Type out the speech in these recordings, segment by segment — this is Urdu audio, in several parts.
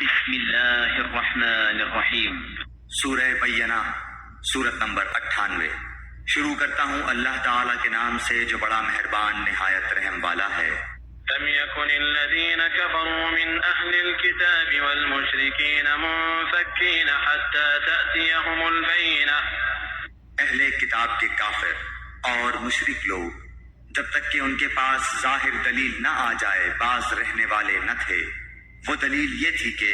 بسم اللہ الرحمن الرحیم۔ سورہ بینہ، سورت نمبر 98۔ شروع کرتا ہوں اللہ تعالیٰ کے نام سے جو بڑا مہربان نہایت رحم والا ہے۔ لم يكن الذين كفروا من أهل الكتاب والمشركين منفكين حتى تأتيهم البينة۔ اہل کتاب کے کافر اور مشرک لوگ جب تک کہ ان کے پاس ظاہر دلیل نہ آ جائے باز رہنے والے نہ تھے۔ وہ دلیل یہ تھی کہ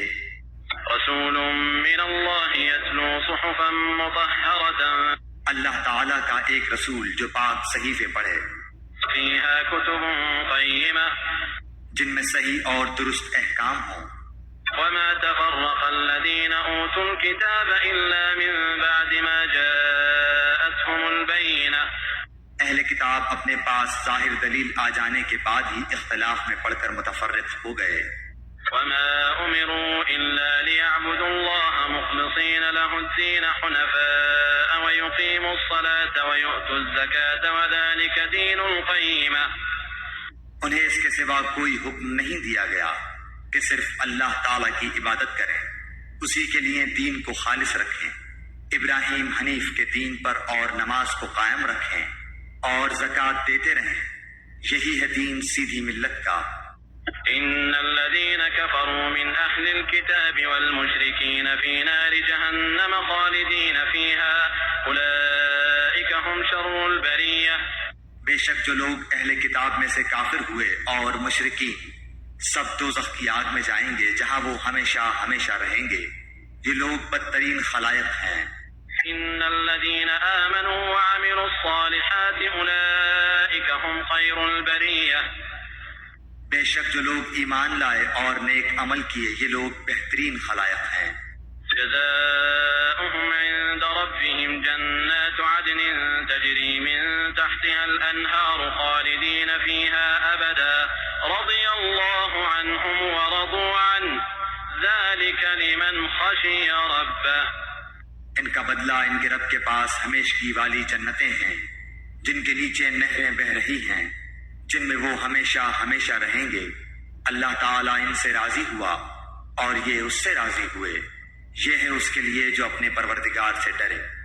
رسول من اللہ یتلو صحفا مطہرة، اللہ تعالیٰ کا ایک رسول جو پاک صحیفے پڑھے، فیہا کتب قیمہ، جن میں صحیح اور درست احکام ہوں۔ وما تفرق الذین اوتوا الكتاب الا من بعد ما جاءتهم البینہ۔ اہل کتاب اپنے پاس ظاہر دلیل آ جانے کے بعد ہی اختلاف میں پڑھ کر متفرق ہو گئے۔ وما امروا الا ليعبدوا الله مخلصين له الدين حنفاء ويقيموا الصلاة ويؤتوا الزكاة وذلك دين القيمة۔ انہیں اس کے سوا کوئی حکم نہیں دیا گیا کہ صرف اللہ تعالیٰ کی عبادت کریں، اسی کے لیے دین کو خالص رکھیں، ابراہیم حنیف کے دین پر اور نماز کو قائم رکھیں اور زکوٰۃ دیتے رہیں، یہی ہے دین سیدھی ملت کا۔ ان الذين كفروا من اهل الكتاب والمشركين في نار جهنم خالدين فيها اولئك هم شر البرية۔ بے شک جو لوگ اہل کتاب میں سے کافر ہوئے اور مشرکین سب دوزخ کی آگ میں جائیں گے جہاں وہ ہمیشہ ہمیشہ رہیں گے، یہ لوگ بدترین خلائق ہیں۔ ان الذين آمنوا وعملوا الصالحات اولئك هم خير البرية۔ بے شک جو لوگ ایمان لائے اور نیک عمل کیے یہ لوگ بہترین خلائق ہیں۔ جزاؤهم عند ربهم جنات عدن تجري من تحتها الأنهار خالدين فيها أبدا رضي الله عنهم ورضوا عنه ذلك لمن خشي ربه۔ ان کا بدلہ ان کے رب کے پاس ہمیشگی والی جنتیں ہیں جن کے نیچے نہریں بہہ رہی ہیں، جن میں وہ ہمیشہ ہمیشہ رہیں گے۔ اللہ تعالیٰ ان سے راضی ہوا اور یہ اس سے راضی ہوئے، یہ ہے اس کے لیے جو اپنے پروردگار سے ڈرے۔